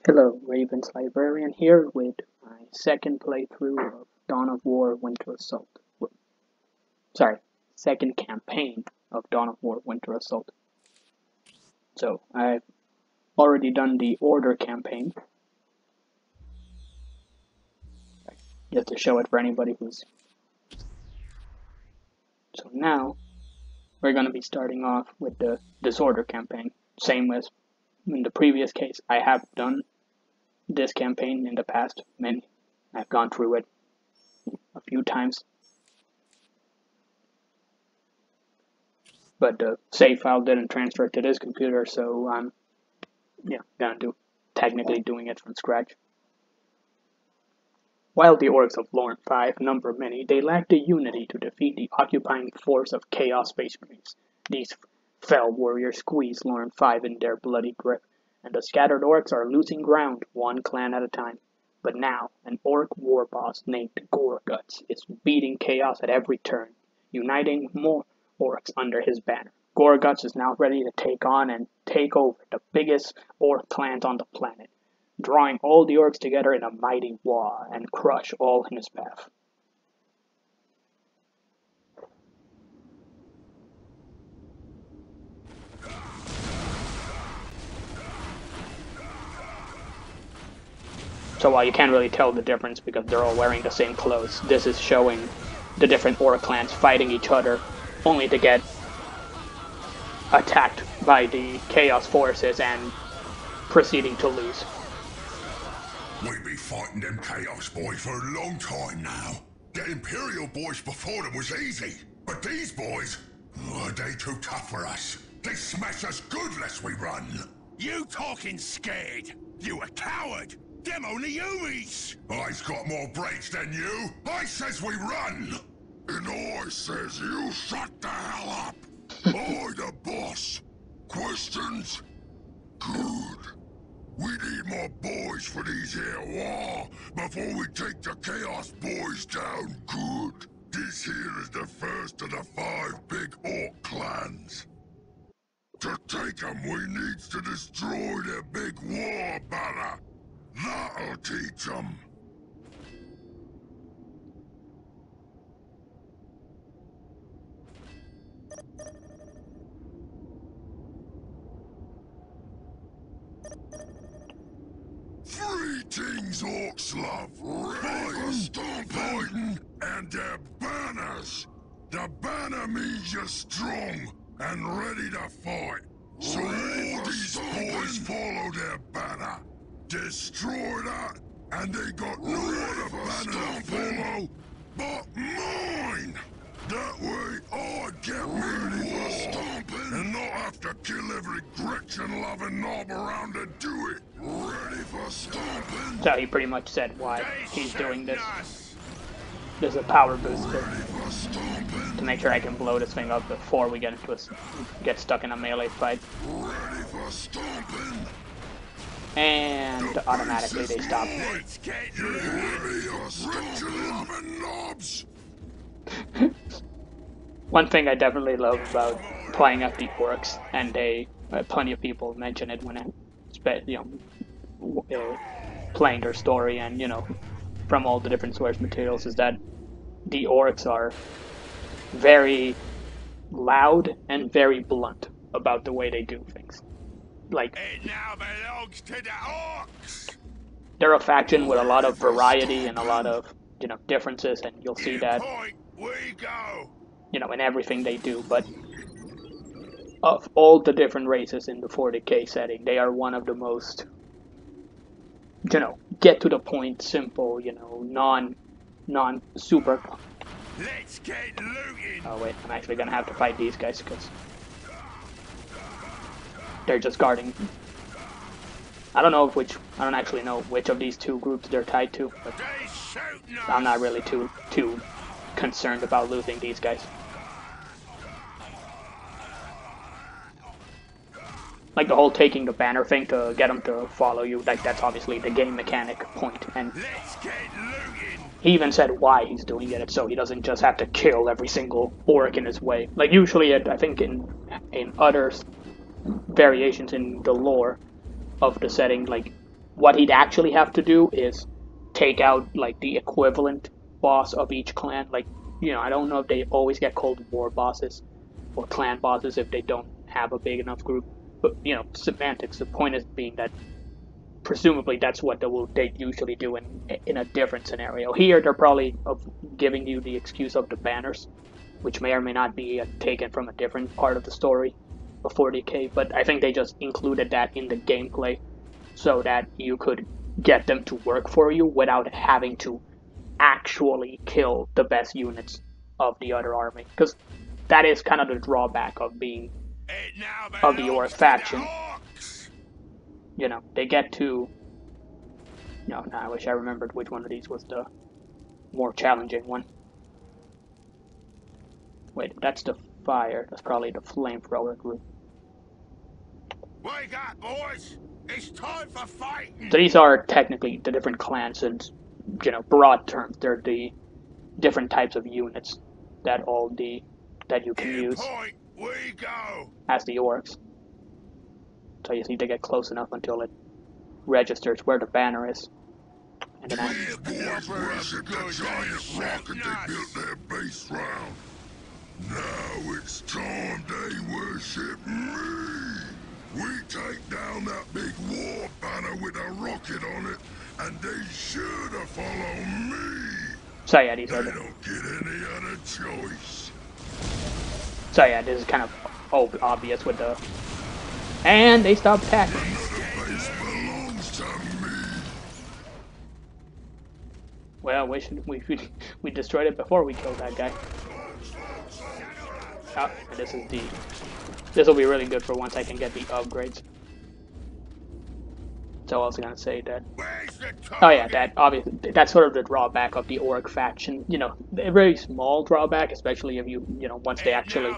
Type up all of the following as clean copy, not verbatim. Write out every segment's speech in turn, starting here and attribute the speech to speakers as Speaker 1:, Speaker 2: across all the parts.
Speaker 1: Hello, Raven's Librarian here with my second playthrough of Dawn of War Winter Assault. Sorry, second campaign of Dawn of War Winter Assault. So, I've already done the Order campaign. Just to show it for anybody who's... So now, we're going to be starting off with the Disorder campaign. Same as in the previous case, I have done this campaign in the past. I've gone through it a few times. But the save file didn't transfer to this computer, so I'm technically doing it from scratch. While the orcs of Lorn V number many, they lack the unity to defeat the occupying force of Chaos Space Marines. These fell warriors squeeze Lorn V in their bloody grip, and the scattered orcs are losing ground, one clan at a time. But now, an Ork Warboss named Gorgutz is beating Chaos at every turn, uniting more orcs under his banner. Gorgutz is now ready to take on and take over the biggest orc clans on the planet, drawing all the orcs together in a mighty Waaaagh and crush all in his path. So while you can't really tell the difference because they're all wearing the same clothes, this is showing the different orc clans fighting each other only to get attacked by the Chaos forces and proceeding to lose.
Speaker 2: We be fighting them Chaos boys for a long time now. The Imperial boys before them was easy, but these boys, they too tough for us. They smash us good lest we run. You talking scared? You a coward. Them only humies. I's got more brains than you. I says we run. And I says you shut the hell up. I the boss. Questions? Good. We need more boys for these here Waaaagh before we take the Chaos boys down good. This here is the first of the 5 big orc clans. To take them, we needs to destroy their big war banner. That'll teach them. Three things orcs love: fighting, and their banners. The banner means you're strong and ready to fight. So all these boys follow their banner. Destroy that, and they got no other banner to follow but mine. That way I get me war and not have to kill every Gretchen-loving knob around to do it. Ready for stomping?
Speaker 1: So he pretty much said why he's doing this. There's a power booster to make sure I can blow this thing up before we get stuck in a melee fight.
Speaker 2: Ready for stomping?
Speaker 1: And automatically they stop. One thing I definitely love about playing at the orcs, and plenty of people mention it when playing their story and from all the different source materials, is that the orcs are very loud and very blunt about the way they do things. Like,
Speaker 2: it now belongs to the orcs.
Speaker 1: They're a faction with a lot of variety and a lot of differences, and you'll see that in everything they do. But of all the different races in the 40k setting, they are one of the most get to the point, simple, non super.
Speaker 2: Let's get looting.
Speaker 1: Oh wait, I'm actually gonna have to fight these guys because they're just guarding. I don't actually know which of these two groups they're tied to, but I'm not really too concerned about losing these guys. Like the whole taking the banner thing to get them to follow you, like that's obviously the game mechanic point, and he even said why he's doing it, so he doesn't just have to kill every single orc in his way. Like usually, I think in other variations in the lore of the setting, like what he'd actually have to do is take out like the equivalent boss of each clan. Like, I don't know if they always get called war bosses or clan bosses if they don't have a big enough group. But semantics. The point is being that presumably that's what they usually do in a different scenario. Here they're probably giving you the excuse of the banners, which may or may not be taken from a different part of the story of 40k, but I think they just included that in the gameplay so that you could get them to work for you without having to actually kill the best units of the other army, because that is kind of the drawback of being of the Ork faction. They get to... No, I wish I remembered which one of these was the more challenging one. Wait, that's the fire. That's probably the flamethrower group.
Speaker 2: Wake up, boys! It's time for fighting!
Speaker 1: So these are technically the different clans, and broad terms, they're the different types of units that you can use as the orcs. So you just need to get close enough until it registers where the banner is. And then
Speaker 2: boys worship the giant rocket they built their base round. Now it's time they worship me. We take down that big war banner with a rocket on it, and they sure to follow me.
Speaker 1: So yeah, these are
Speaker 2: they don't get any other choice.
Speaker 1: So yeah, this is kind of obvious with the... And they stopped attacking.
Speaker 2: Another base belongs to me.
Speaker 1: Well, we destroyed it before we killed that guy. Oh, and this will be really good for once I can get the upgrades. So I was gonna say that. Oh yeah, that's sort of the drawback of the Ork faction. A very small drawback, especially if once they actually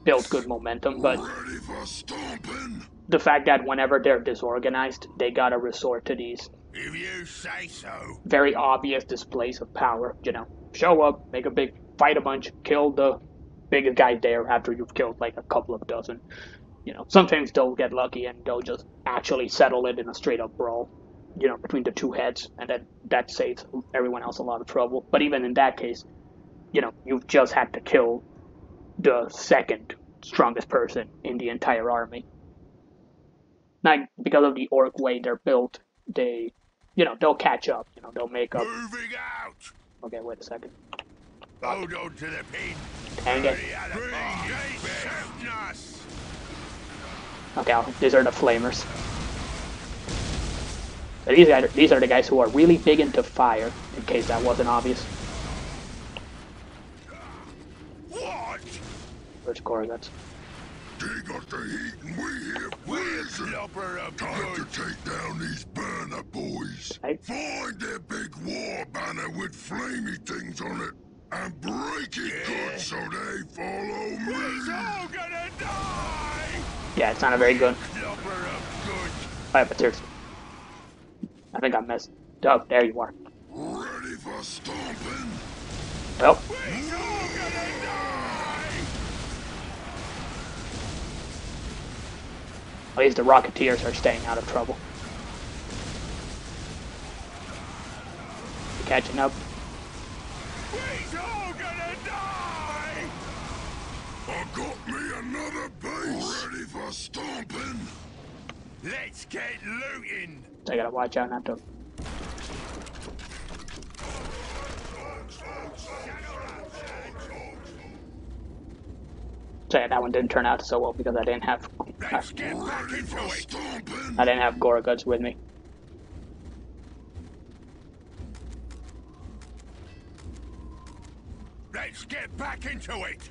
Speaker 1: build good momentum. But the fact that whenever they're disorganized, they gotta resort to these
Speaker 2: if you say so
Speaker 1: very obvious displays of power. Show up, make a big fight, a bunch, kill the biggest guy there after you've killed like a couple of dozen. Sometimes they'll get lucky and they'll just actually settle it in a straight up brawl, between the two heads, and then that saves everyone else a lot of trouble. But even in that case, you've just had to kill the second strongest person in the entire army. Now, because of the Ork way they're built, they'll catch up, they'll make up.
Speaker 2: Moving out.
Speaker 1: Okay, wait a second.
Speaker 2: Hold on to the pin.
Speaker 1: Dang it. Okay, these are the flamers. So these are the guys who are really big into fire, in case that wasn't obvious.
Speaker 2: What?
Speaker 1: Where's Gorgutz?
Speaker 2: They got the heat and we here freezing. Time to take down these burner boys.
Speaker 1: Hey.
Speaker 2: Find their big war banner with flamey things on it and break it good so they follow me. We're all gonna die.
Speaker 1: Yeah, it's not a very good. Alright, but seriously. I think I messed up. There you are.
Speaker 2: Ready for stomping?
Speaker 1: Well.
Speaker 2: We're all gonna die.
Speaker 1: At least the Rocketeers are staying out of trouble. Catching up.
Speaker 2: We're all gonna die. I got me another base. Ready for stomping? Let's get looting.
Speaker 1: So I gotta watch out not to. So yeah, that one didn't turn out so well because I didn't have.
Speaker 2: Let's get back into it.
Speaker 1: I didn't have Gorgutz with me.
Speaker 2: Let's get back into it.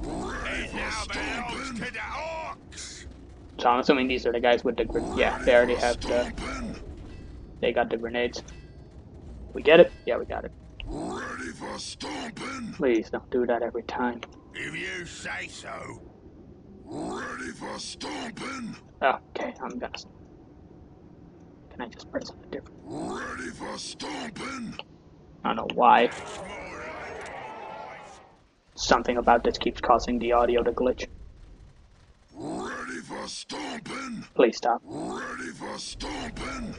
Speaker 2: It now belongs to the orcs.
Speaker 1: So I'm assuming these are the guys with the yeah, they already have the. They got the grenades. We get it? Yeah, we got it.
Speaker 2: Ready for stomping?
Speaker 1: Please don't do that every time.
Speaker 2: If you say so. Ready for stomping?
Speaker 1: Okay, I'm gonna. Can I just press on a different?
Speaker 2: Ready for stomping?
Speaker 1: I don't know why. Something about this keeps causing the audio to glitch.
Speaker 2: Ready for stomping?
Speaker 1: Please stop.
Speaker 2: Ready for stomping?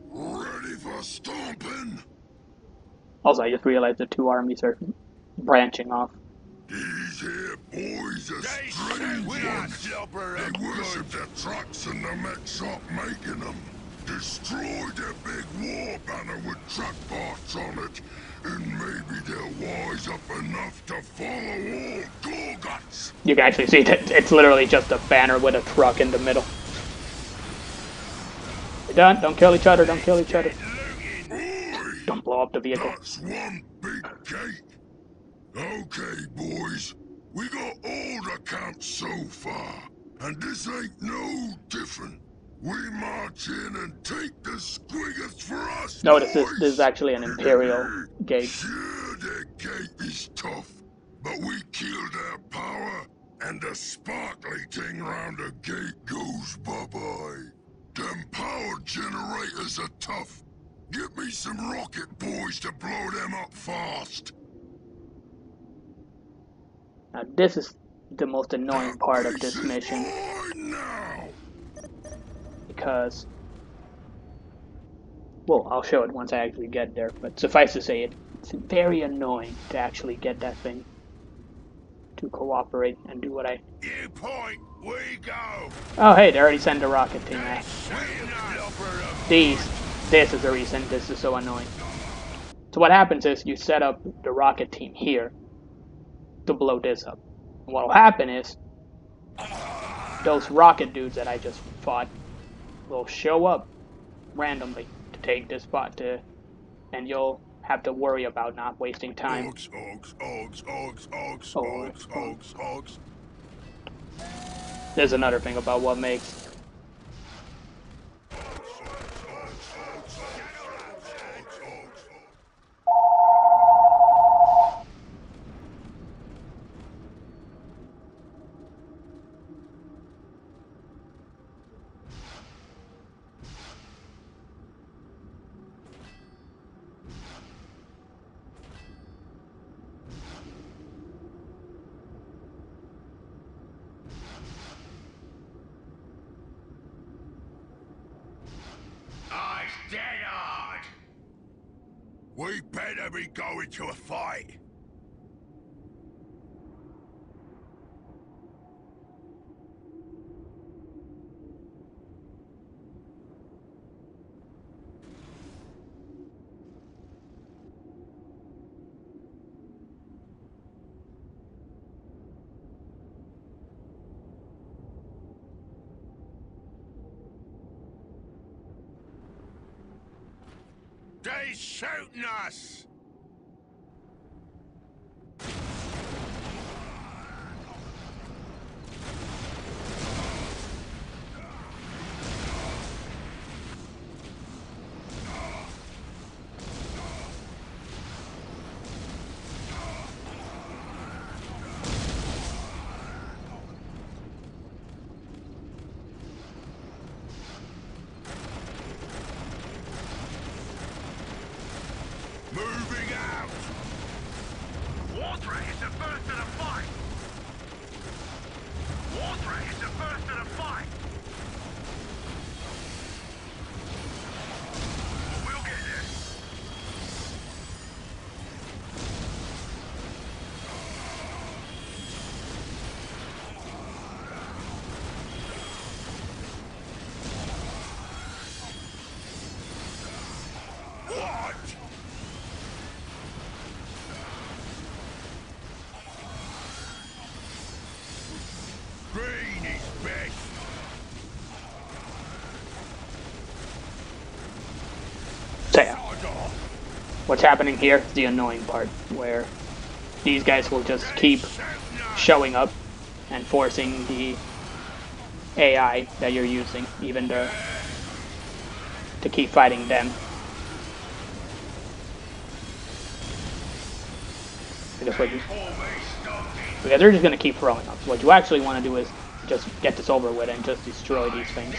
Speaker 2: Ready for stomping?
Speaker 1: Also, I just realized the two armies are branching off.
Speaker 2: These here boys are strange ones. They worship their trucks and the mech shop making them. Destroyed their big war banner with truck parts on it. And maybe they're wise up enough to follow all Gorgutz.
Speaker 1: You can actually see that it's literally just a banner with a truck in the middle. You're done. Don't kill each other. Don't kill each other. Don't blow up the vehicle.
Speaker 2: That's one big cake. Okay, boys. We got all the counts so far. And this ain't no different. We march in and take the squiggers for us.
Speaker 1: Notice this is actually an Imperial gate.
Speaker 2: Sure, their gate is tough, but we kill their power, and the sparkly thing round the gate goes bye-bye. Them power generators are tough. Get me some rocket boys to blow them up fast.
Speaker 1: Now this is the most annoying part of this mission.
Speaker 2: Now.
Speaker 1: Because, well, I'll show it once I actually get there, but suffice to say, it's very annoying to actually get that thing to cooperate and do what I...
Speaker 2: You point, we go.
Speaker 1: Oh hey, they already sent a rocket team out. This is the reason this is so annoying. So what happens is you set up the rocket team here to blow this up. And what'll happen is those rocket dudes that I just fought will show up randomly to take this spot and you'll have to worry about not wasting time. There's another thing about what makes
Speaker 2: We better be going to a fight. They shooting us! Moving out! Water is the first to the fight! Water is the first to the fight! We'll get there! What? Green is best.
Speaker 1: So yeah, what's happening here is the annoying part, where these guys will just keep showing up and forcing the AI that you're using, even to keep fighting them. Because they're just going to keep throwing up. What you actually want to do is just get this over with and just destroy these things.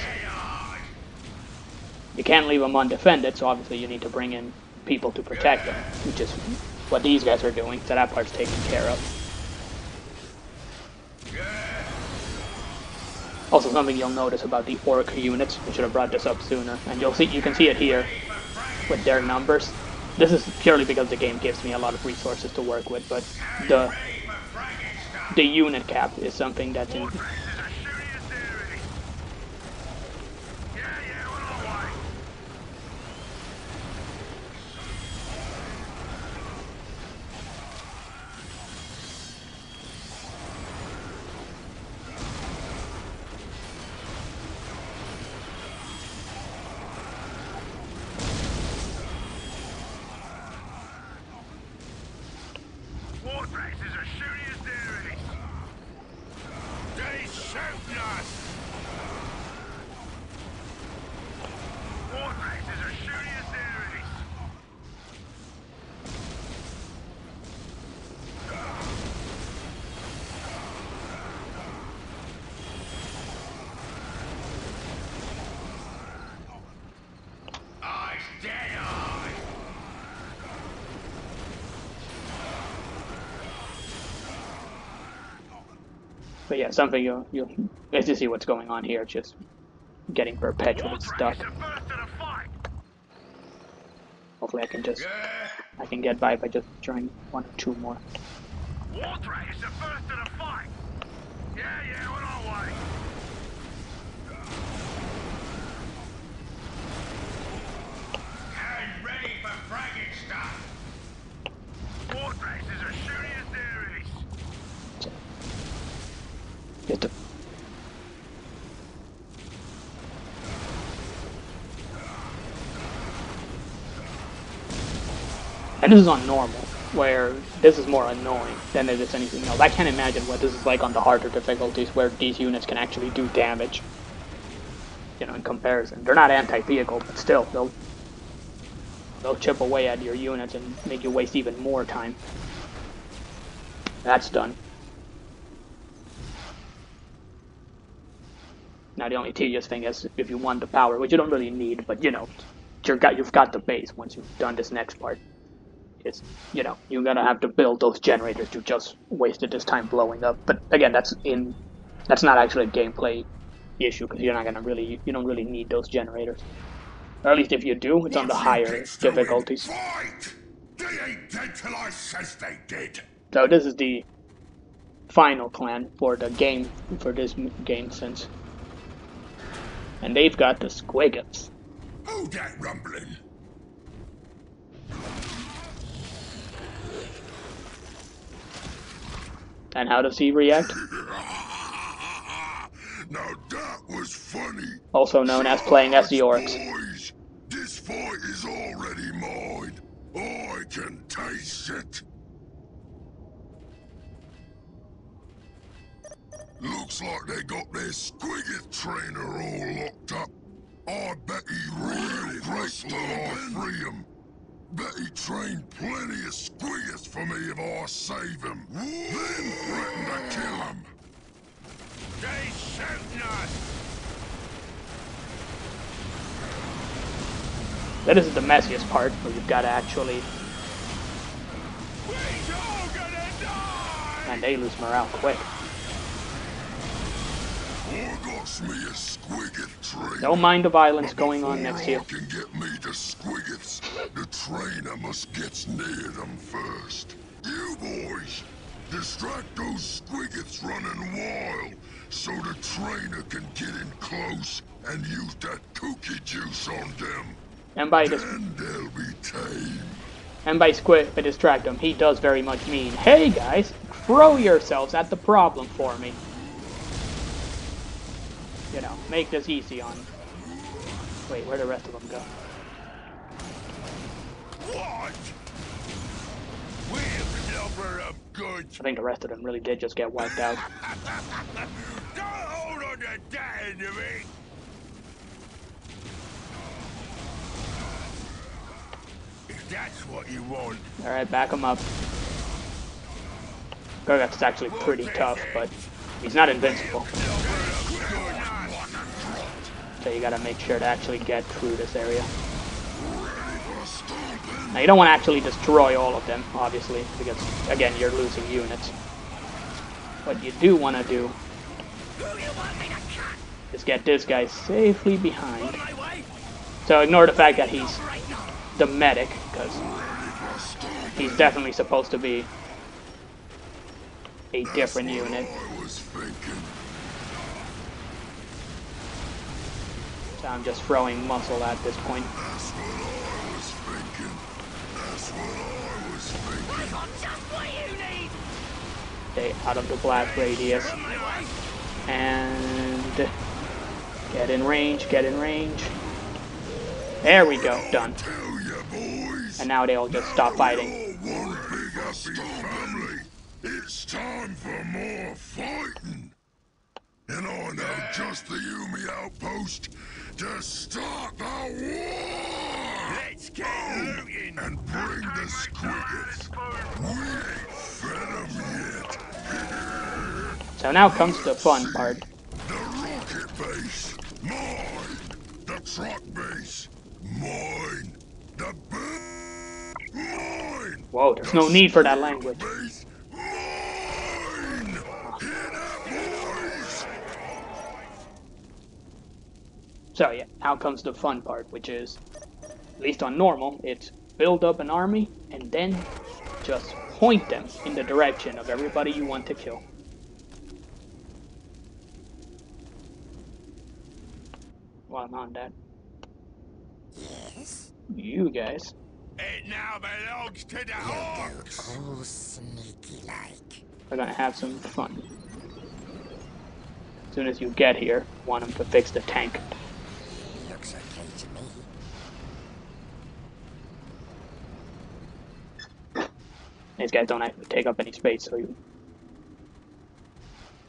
Speaker 1: You can't leave them undefended, so obviously you need to bring in people to protect them, which is what these guys are doing, so that part's taken care of. Also, something you'll notice about the Ork units, I should have brought this up sooner, and you can see it here with their numbers. This is purely because the game gives me a lot of resources to work with, but the unit cap is something that's in. But yeah, something you'll as you see what's going on here, just getting perpetually stuck. Hopefully I can get by just trying one or two more.
Speaker 3: Waaaagh is the first to the fight. Yeah, we're on our way. And ready for fragging stuff. Waaaagh is as shooty as there is.
Speaker 1: And this is on normal, where this is more annoying than it is anything else. I can't imagine what this is like on the harder difficulties, where these units can actually do damage. You know, in comparison. They're not anti-vehicle, but still, they'll chip away at your units and make you waste even more time. That's done. Now the only tedious thing is if you want the power, which you don't really need, but you know, you've got the base once you've done this next part. It's, you know, you're gonna have to build those generators. You just wasted this time blowing up. But again, that's not actually a gameplay issue, because you don't really need those generators. Or at least if you do, it's on the higher difficulties.
Speaker 2: Fight! They ain't dead till I says they did.
Speaker 1: So this is the final clan for the game, for this game since. And they've got the Squiggots.
Speaker 2: Who that rumbling?
Speaker 1: And how does he react?
Speaker 2: Now that was funny.
Speaker 1: Also known as playing as the Orks.
Speaker 2: Boys, this fight is already mine. I can taste it. Looks like they got their Squiggot trainer all locked up. I bet he really great till I free him. Bet he trained plenty of Squiggots for me if I save him. Then threaten to kill him.
Speaker 3: They shooting us.
Speaker 1: That is the messiest part, where you've got to actually...
Speaker 3: We're all gonna die.
Speaker 1: And they lose morale quick.
Speaker 2: I got me a Squiggot trainer.
Speaker 1: Don't mind the violence going on next to you.
Speaker 2: Before I can get me the Squiggots, the trainer must get near them first. You boys, distract those Squiggots running wild, so the trainer can get in close and use that cookie juice on them.
Speaker 1: And by
Speaker 2: Then they'll be tame.
Speaker 1: And by distract him, he does very much mean, hey guys, throw yourselves at the problem for me. You know, make this easy on... Wait, where'd the rest of them go?
Speaker 3: What? We're clever up good.
Speaker 1: I think the rest of them really did just get wiped out.
Speaker 3: Don't hold on to that end of it. If that's what you want.
Speaker 1: Alright, back him up. Gorgutz is actually pretty tough, but he's not invincible. So you gotta make sure to actually get through this area. Now you don't want to actually destroy all of them, obviously, because, again, you're losing units. What you do want to do is get this guy safely behind. So ignore the fact that he's the medic, because he's definitely supposed to be a different unit. So I'm just throwing muscle at this point. Stay out of the blast radius. And get in range, get in range. There we go, done. And now they'll just stop fighting.
Speaker 2: It's time for more fighting. And I know just the Yumi outpost to start the war! Let's get looting and bring the squiggers. We ain't fed them yet.
Speaker 1: So now comes the fun part.
Speaker 2: The rocket base, mine. The truck base, mine. The mine.
Speaker 1: Whoa, there's no need for that language.
Speaker 2: Base, mine. Hear that, boys?
Speaker 1: So yeah, now comes the fun part, which is, at least on normal, it's build up an army and then just point them in the direction of everybody you want to kill. While I'm on that.
Speaker 4: Yes?
Speaker 1: You guys.
Speaker 3: It now belongs to the Orks.
Speaker 4: Oh, sneaky like.
Speaker 1: We're gonna have some fun. As soon as you get here, want them to fix the tank.
Speaker 4: Looks okay to me.
Speaker 1: These guys don't actually take up any space, so you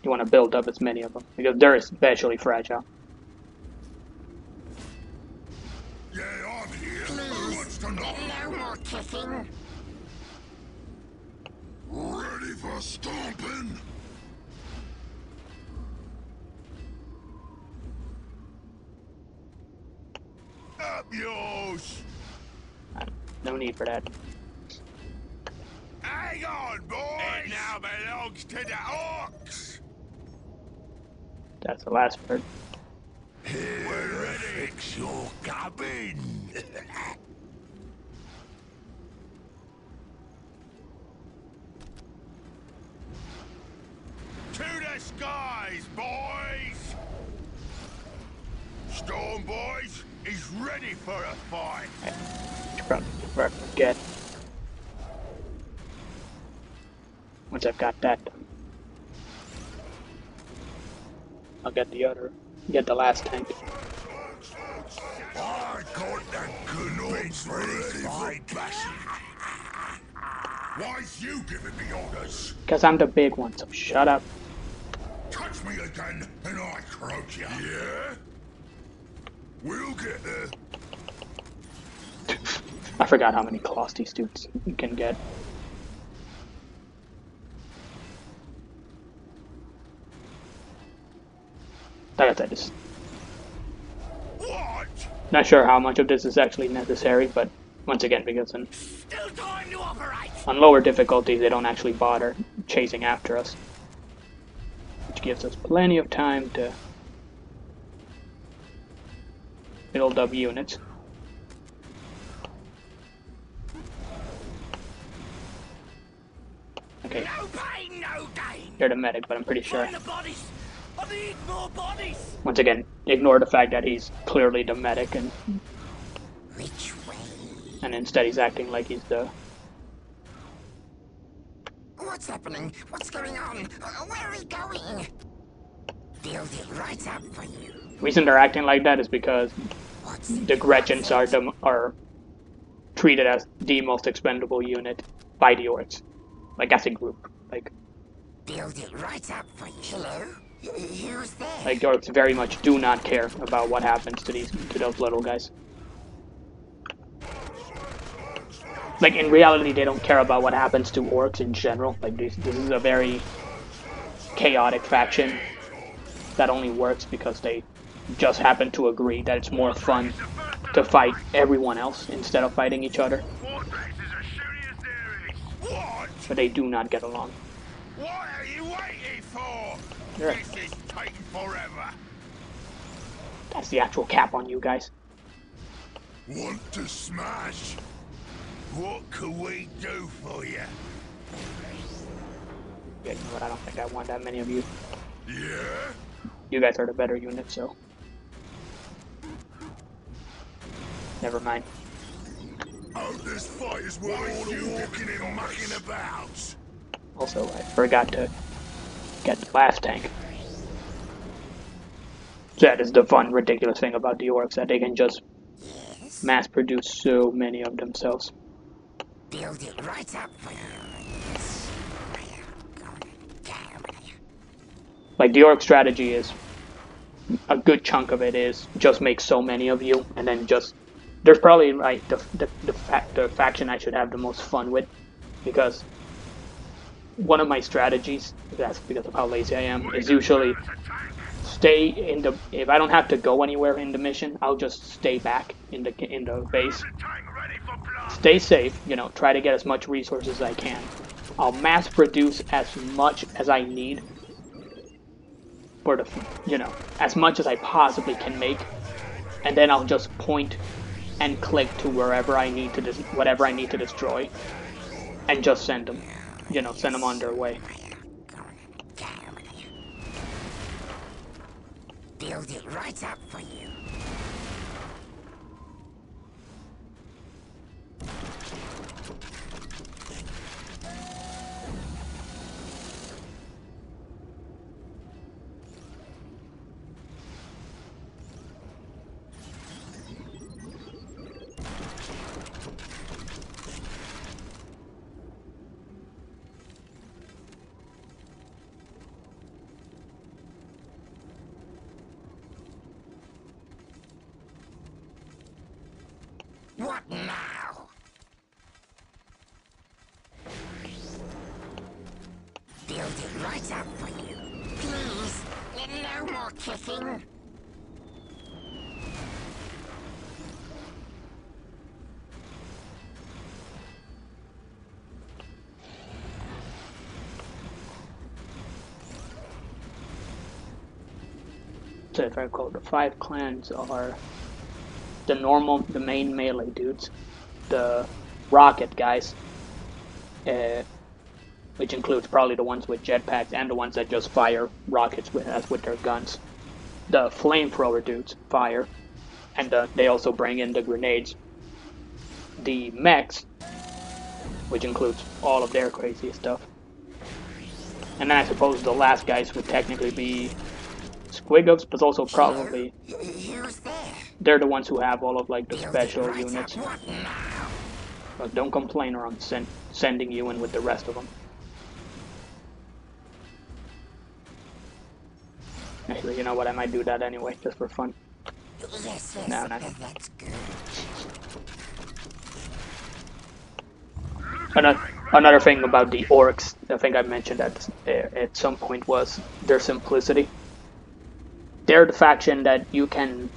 Speaker 1: want to build up as many of them, because they're especially fragile.
Speaker 2: Yeah, I'm here. Who wants to know?
Speaker 4: No more kicking.
Speaker 2: Ready for stomping?
Speaker 3: Up yours.
Speaker 1: No need for that.
Speaker 3: Hang on, boys. It now belongs to the Orks.
Speaker 1: That's the last part.
Speaker 3: We're ready.
Speaker 2: Fix your cabin.
Speaker 3: To the skies, boys. Storm Boys is ready for a fight.
Speaker 1: Should probably forget. Once I've got that done, I'll get the last tank.
Speaker 2: I got that gnome ready for bashing. Why's you giving me orders?
Speaker 1: Because I'm the big one, so shut up.
Speaker 2: Touch me again, and I croak you. Yeah? We'll get there.
Speaker 1: I forgot how many Closty suits you can get. Like I said, just
Speaker 3: What?
Speaker 1: not sure how much of this is actually necessary, but once again, because
Speaker 3: Still time to operate.
Speaker 1: on lower difficulties, they don't actually bother chasing after us, which gives us plenty of time to build up units. Okay,
Speaker 3: No pain, no gain.
Speaker 1: they're the medic, but I'm pretty sure.
Speaker 3: Find the bodies. I need more bodies.
Speaker 1: Once again, ignore the fact that he's clearly the medic, and
Speaker 4: Which way?
Speaker 1: instead he's acting like he's the...
Speaker 4: What's happening? What's going on? Where are we going? Build it right up for you.
Speaker 1: The reason they're acting like that is because
Speaker 4: What's
Speaker 1: the Gretchens are treated as the most expendable unit by the Orks, like as a group. Like
Speaker 4: build it right up for you? Hello? Who's there?
Speaker 1: the Orks very much do not care about what happens to those little guys. Like in reality, they don't care about what happens to Orks in general. Like this is a very chaotic faction that only works because they just happen to agree that it's more fun to fight everyone else instead of fighting each other.
Speaker 3: Fortresses are shooting us there. What?
Speaker 1: But they do not get along.
Speaker 3: What are you waiting for?
Speaker 1: Sure.
Speaker 3: This is taking forever.
Speaker 1: That's the actual cap on you guys.
Speaker 2: Want to smash? What can we do for you?
Speaker 1: Yeah, you know what? I don't think I want that many of you.
Speaker 2: Yeah?
Speaker 1: You guys are the better unit, so never mind.
Speaker 2: Oh, this fight is worth all the walking and mucking about.
Speaker 1: Also, I forgot to get the last tank. So that is the fun, ridiculous thing about the orcs, that they can just mass produce so many of themselves.
Speaker 4: Build it right up for you.
Speaker 1: Like, the orc strategy is, a good chunk of it is just make so many of you, and then just, there's probably like the faction I should have the most fun with, because one of my strategies, that's because of how lazy I am, is usually stay in the, if I don't have to go anywhere in the mission, I'll just stay back in the base. Stay safe, you know, try to get as much resources as I can. I'll mass produce as much as I need for the, you know, as much as I possibly can make, and then I'll just point and click to wherever I need to, whatever I need to destroy, and just send them, you know, send them on their way.
Speaker 4: Build it right up for you. What now? Build it right up for you. Please, no more kicking.
Speaker 1: So if I recall, the 5 clans are the main melee dudes, the rocket guys, which includes probably the ones with jetpacks and the ones that just fire rockets with their guns. The flamethrower dudes fire, and they also bring in the grenades. The mechs, which includes all of their crazy stuff. And then I suppose the last guys would technically be Squiggoths, but also probably they're the ones who have all of like the special units. But don't complain, or I'm sending you in with the rest of them. Actually, you know what? I might do that anyway, just for fun.
Speaker 4: Yes,
Speaker 1: No.
Speaker 4: That's good.
Speaker 1: Another thing about the orcs, I think I mentioned at some point, was their simplicity. They're the faction that you can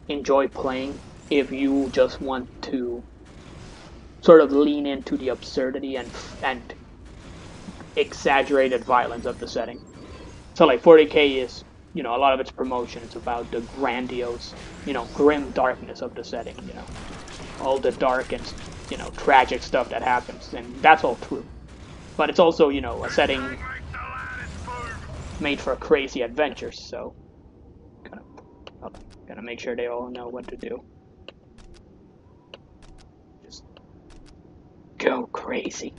Speaker 1: enjoy playing if you just want to sort of lean into the absurdity and exaggerated violence of the setting. So like 40k is, you know, a lot of its promotion is about the grandiose, you know, grim darkness of the setting, you know, all the dark and, you know, tragic stuff that happens, and that's all true. But it's also, you know, a setting made for crazy adventures, so gotta make sure they all know what to do. Just go crazy.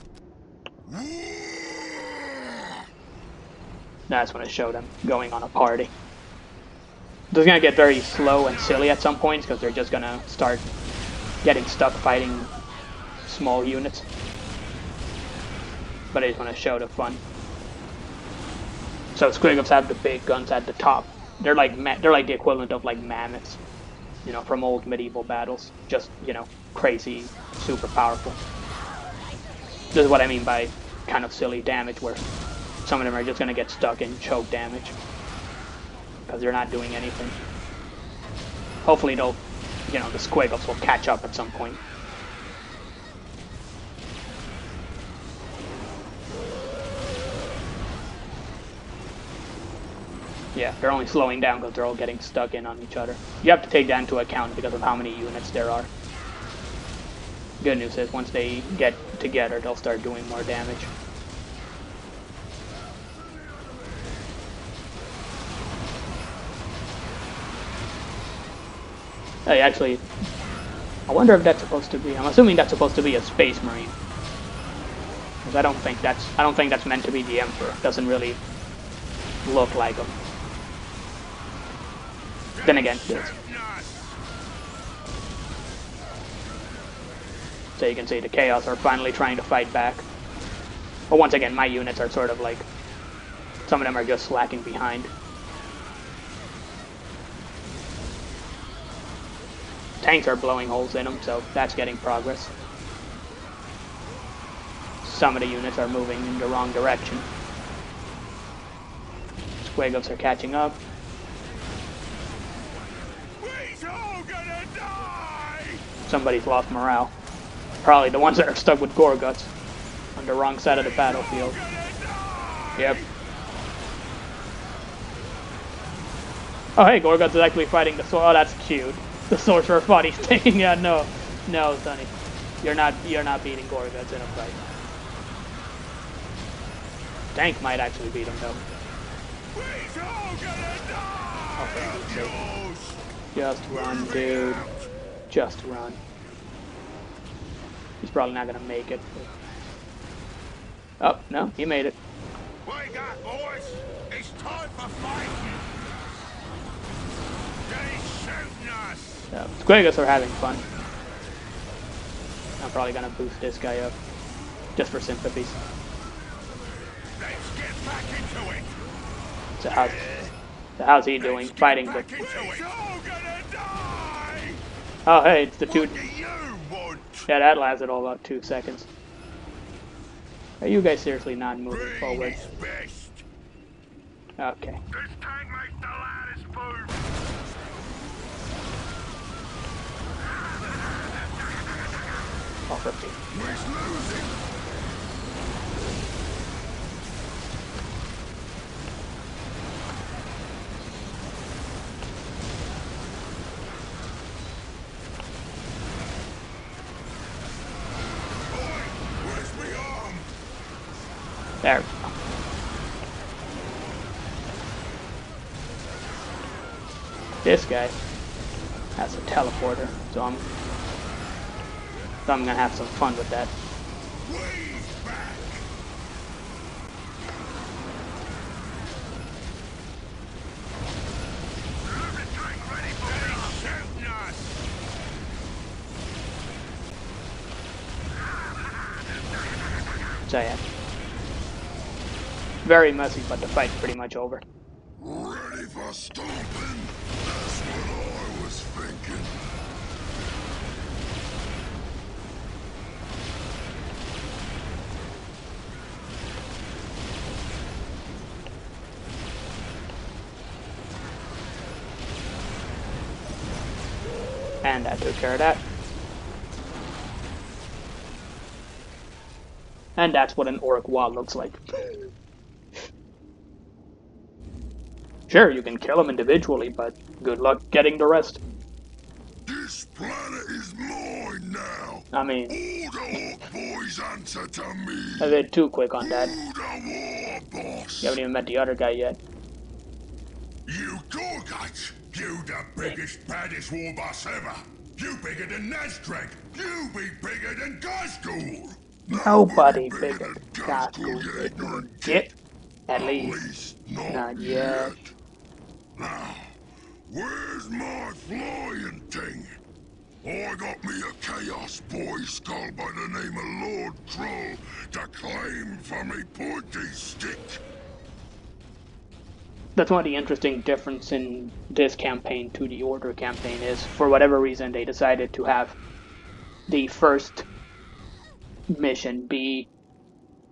Speaker 1: That's when I show them going on a party. It's gonna get very slow and silly at some points because they're just gonna start getting stuck fighting small units. But I just want to show the fun. So Squiggoths have the big guns at the top. They're like the equivalent of like mammoths, you know, from old medieval battles. Just, you know, crazy, super powerful. This is what I mean by kind of silly damage, where some of them are just gonna get stuck in choke damage because they're not doing anything. Hopefully they'll, you know, the Squiggoths will catch up at some point. Yeah, they're only slowing down because they're all getting stuck in on each other. You have to take that into account because of how many units there are. Good news is, once they get together, they'll start doing more damage. Hey, actually, I wonder if that's supposed to be. I'm assuming that's supposed to be a Space Marine, because I don't think that's meant to be the Emperor. Doesn't really look like him. Then again, this. So you can see the Chaos are finally trying to fight back. But once again, my units are sort of like, some of them are just slacking behind. Tanks are blowing holes in them, so that's getting progress. Some of the units are moving in the wrong direction. Squigos are catching up. Somebody's lost morale. Probably the ones that are stuck with Gorgutz on the wrong side of the battlefield. Yep. Oh hey, Gorgutz is actually fighting the sword. Oh, that's cute. The sorcerer fought his thing. Yeah, no, Sonny, you're not beating Gorgutz in a fight. Tank might actually beat him though. Oh, for God's sake. Just run, dude. Just run. He's probably not gonna make it. Oh no, he made it.
Speaker 3: Wake up, boys! It's time for fighting.
Speaker 1: So, Squigos are having fun. I'm probably gonna boost this guy up, just for sympathies.
Speaker 3: Let's get back into it.
Speaker 1: So how's he doing? Fighting the... Oh hey, it's the two... Yeah, that lasted all about 2 seconds. Are you guys seriously not moving forward? Okay.
Speaker 3: This tank makes the loudest boom.
Speaker 1: Oh, for Pete. There we go. This guy has a teleporter, so I'm gonna have some fun with that. So yeah. Very messy, but the fight's pretty much over.
Speaker 2: Ready for stomping? That's what I was thinking.
Speaker 1: And that took care of that. And that's what an Ork Warboss looks like. Sure, you can kill them individually, but good luck getting the rest.
Speaker 2: This planet is mine now.
Speaker 1: I mean,
Speaker 2: All the Ork boys answer to me.
Speaker 1: a bit too quick on that.
Speaker 2: Who the Warboss?
Speaker 1: You haven't even met the other guy yet.
Speaker 2: You Gorgutz! You the biggest, baddest Warboss ever! You bigger than Nazdrag! You be bigger than Gazgul!
Speaker 1: Nobody bigger than Gazgul. Get at least not yet.
Speaker 2: Now, where's my flying thing? I got me a Chaos boy skull by the name of Lord Troll to claim for me pointy stick.
Speaker 1: That's one of the interesting difference in this campaign to the Order campaign is, for whatever reason, they decided to have the first mission be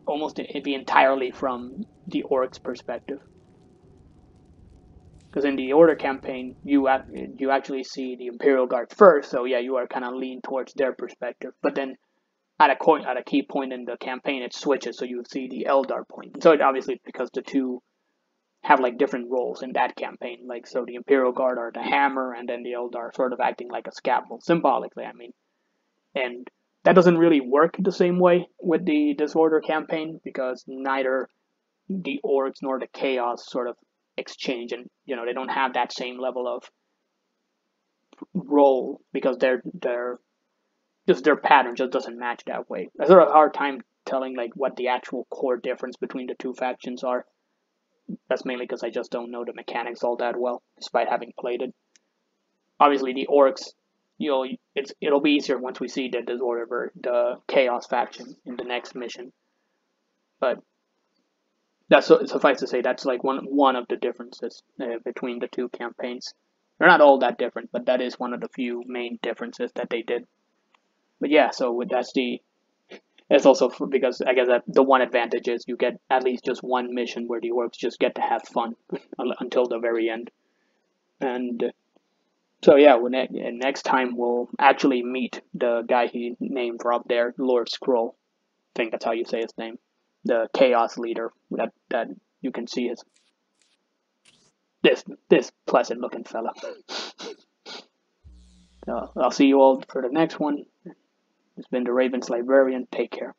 Speaker 1: entirely from the Orc's perspective. Because in the Order campaign, you actually see the Imperial Guard first, so yeah, you are kind of lean towards their perspective. But then, at a key point in the campaign, it switches, so you see the Eldar point. So obviously, because the two have like different roles in that campaign. Like, so the Imperial Guard are the hammer, and then the Eldar are sort of acting like a scaffold, symbolically, I mean. And that doesn't really work the same way with the Disorder campaign, because neither the Orks nor the Chaos sort of exchange, and they don't have that same level of role, because their pattern just doesn't match that way. I sort of hard time telling like what the actual core difference between the two factions are. That's mainly because I just don't know the mechanics all that well, despite having played it. Obviously, the Orks, it'll be easier once we see the Disorder, the Chaos faction in the next mission. But that's, suffice to say, that's like one of the differences between the two campaigns. They're not all that different, but that is one of the few main differences that they did. But yeah, so it's also because I guess that the one advantage is you get at least just one mission where the Orks just get to have fun until the very end. And so yeah, next time we'll actually meet the guy he named for up there, Lord Scroll. I think that's how you say his name. The Chaos leader that you can see is this pleasant looking fella. So I'll see you all for the next one. It's been the Raven's Librarian. Take care.